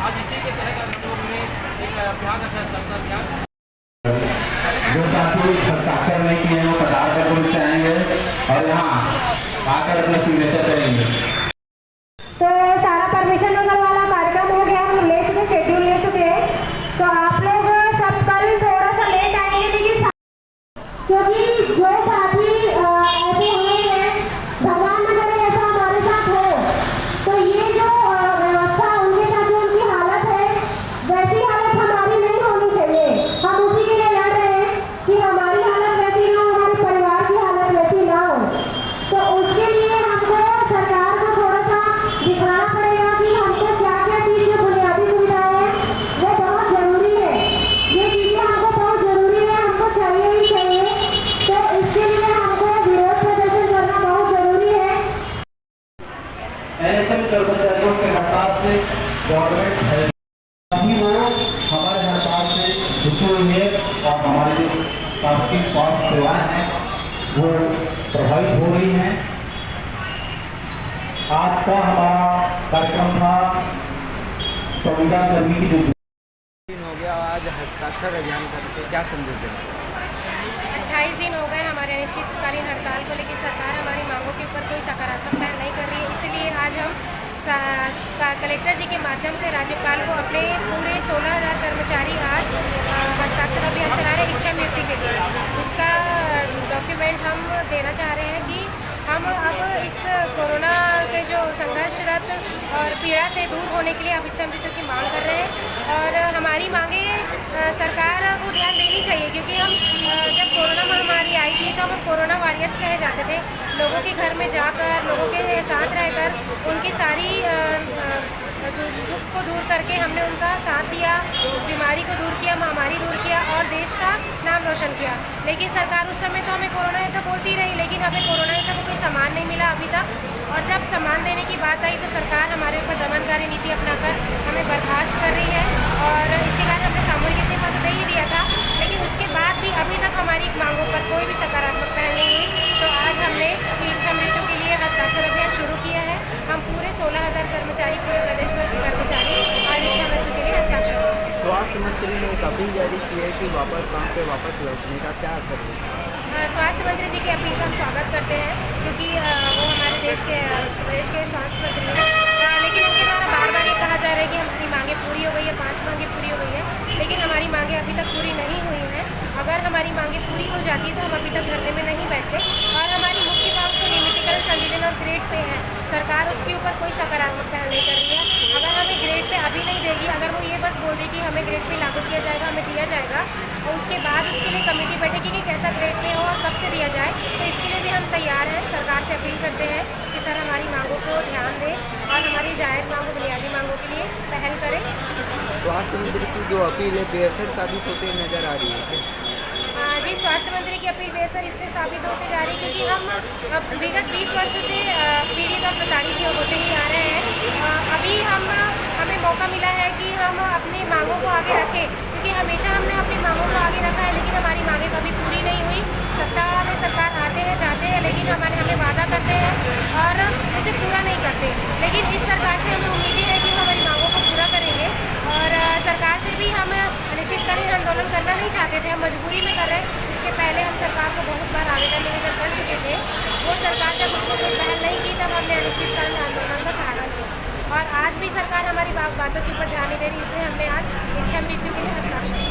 आज इसी के तहत हम लोग ने एक अभ्यास रखा। जो साथी हस्ताक्षर नहीं किए हैं वो कतार पर पुरुष आएंगे और यहाँ आकर अपना सिग्नेचर करेंगे। तो सारा परमिशन नंबर वाला कार्यक्रम हो गया, हम ले चुके, शेड्यूल ले चुके हैं। तो आप लोग सब कल थोड़ा सा लेट आएंगे, लेकिन क्योंकि जो साथी ऐसे हुए हैं, भगवान न करे ऐसा हमारे साथ हो, तो ये जो व्यवस्था उनके साथ जो उनकी हालत है, वैसी हालत हमारी नहीं होनी चाहिए। हम उसी के लिए लड़ रहे हैं कि हमारी हालत वैसी ना हो, हमारे परिवार की हालत वैसी ना हो। तो उसके लिए हमको सरकार को थोड़ा सा दिखाना पड़ेगा कि हमको क्या क्या चीज़ जो बुनियादी सुविधाएं हैं वो बहुत ज़रूरी है। ये चीज़ें हमको बहुत ज़रूरी है, हमको चाहिए ही चाहिए। तो इसके लिए हमको विरोध प्रदर्शन करना बहुत ज़रूरी है। एनएचएम कर्मचारियों के हड़ताल से गवर्नमेंट है अभी वो हमारे हड़ताल से दुखी हुई है और हमारी जो शासकीय स्वास्थ्य सेवाएं हैं वो प्रभावित हो रही हैं। आज का हमारा कार्यक्रम था संविदा कर्मी की जो हो गया, आज हस्ताक्षर अभियान करके क्या संदेश देना? 28 दिन हो गए हमारे अनिश्चितकालीन हड़ताल को, लेकिन सरकार हमारी मांगों के ऊपर कोई सकारात्मक पहल नहीं कर रही है। इसलिए आज हम कलेक्टर जी के माध्यम से राज्यपाल को अपने पूरे 16,000 कर्मचारी आज हस्ताक्षर अभियान चला रहे हैं इच्छा मृत्यु के लिए। इसका डॉक्यूमेंट हम देना चाह रहे हैं कि हम अब इस कोरोना के जो संघर्षरत और पीड़ा से दूर होने के लिए अब इच्छा मृत्यु की मांग कर रहे हैं। और हमारी मांगे सरकार को ध्यान देनी चाहिए, क्योंकि हम जब कोरोना महामारी आई थी तो हम कोरोना वॉरियर्स कहे जाते थे। लोगों के घर में जाकर, लोगों के साथ रहकर उनकी सारी दुख को दूर करके हमने उनका साथ दिया, बीमारी को दूर किया, महामारी दूर किया और देश का नाम रोशन किया। लेकिन सरकार उस समय तो हमें कोरोना योद्धा बोलती रही, लेकिन हमें कोरोना योद्धा को कोई सम्मान नहीं मिला अभी तक। और जब सम्मान देने की बात आई तो सरकार हमारे ऊपर दमनकारी नीति अपनाकर हमें बर्खास्त कर रही है। और इसके बाद हमने सामूहिक इस्तीफा तो दे ही दिया था, लेकिन उसके बाद भी अभी तक हमारी मांगों पर कोई भी सकारात्मक पहल नहीं हुई। तो आज हमने इच्छा मृत्यु के लिए हस्ताक्षर अभियान शुरू किया है। हम पूरे 16,000 कर्मचारी, पूरे प्रदेश भर के कर्मचारी आज इच्छा मृत्यु के लिए हस्ताक्षर। स्वास्थ्य मंत्री ने एक अपील जारी की है कि वापस काम पे वापस लौटने का क्या असर है? स्वास्थ्य मंत्री जी की अपील का हम स्वागत करते हैं, क्योंकि वो हमारे देश के स्वास्थ्य मंत्री हैं। लेकिन उनके द्वारा बार बार ये कहा जा रहा है कि हमारी मांगें पूरी हो गई है, 5 मांगें पूरी हो गई है, लेकिन हमारी मांगें अभी तक पूरी नहीं हुई हैं। अगर हमारी मांगें पूरी हो जाती तो हम अभी तक धरने में नहीं बैठते। और हमारी मुख्य मांग तो नियमितीकरण, संविलियन और ग्रेड पे है। सरकार उसके ऊपर कोई सकारात्मक पहल नहीं कर रही है। अगर हमें ग्रेड पे अभी नहीं देगी, अगर वो ये बस बोल रही कि हमें ग्रेड पे लागू किया जाएगा, हमें दिया जाएगा, और उसके बाद उसके लिए कमेटी बैठेगी कि कैसा ग्रेड पे हो और कब से दिया जाए, तो इसके लिए भी हम तैयार हैं। सरकार से अपील करते हैं कि सर हमारी मांगों को ध्यान दें और हमारी जायज़ मांगों, बुनियादी मांगों के लिए पहल करें। स्वास्थ्य मंत्री की जो अपील है बेअसर साबित होते नजर आ रही है। जी, स्वास्थ्य मंत्री की अपील बेअसर इसलिए साबित होते जा रही है क्योंकि हम विगत 20 वर्ष से पीड़ित और प्रताड़ित होते ही आ रहे हैं। अभी हमें मौका मिला है कि हम अपनी मांगों को आगे रखें, क्योंकि हमेशा हमने अपनी मांगों को आगे रखा है, लेकिन हमारी मांगें कभी पूरी नहीं हुई। सत्ता में सरकार आते हैं, जाते हैं, लेकिन हमें वादा करते हैं और उसे पूरा नहीं करते। लेकिन इस सरकार से हमें उम्मीद है कि वो हमारी मांगों को पूरा करेंगे। और सरकार से भी हम अनिश्चितकालीन आंदोलन करना नहीं चाहते थे, हम मजबूरी में कर रहे हैं। इसके पहले हम सरकार को बहुत बार निवेदन कर चुके थे। वो सरकार जब उसको कोई पहल नहीं की तब हमने अनिश्चितकालीन आंदोलन का सहारा लिया। और आज भी सरकार हमारी बातों के ऊपर ध्यान नहीं दे रही, इसलिए हमने आज इच्छा मृत्यु के लिए हस्ताक्षर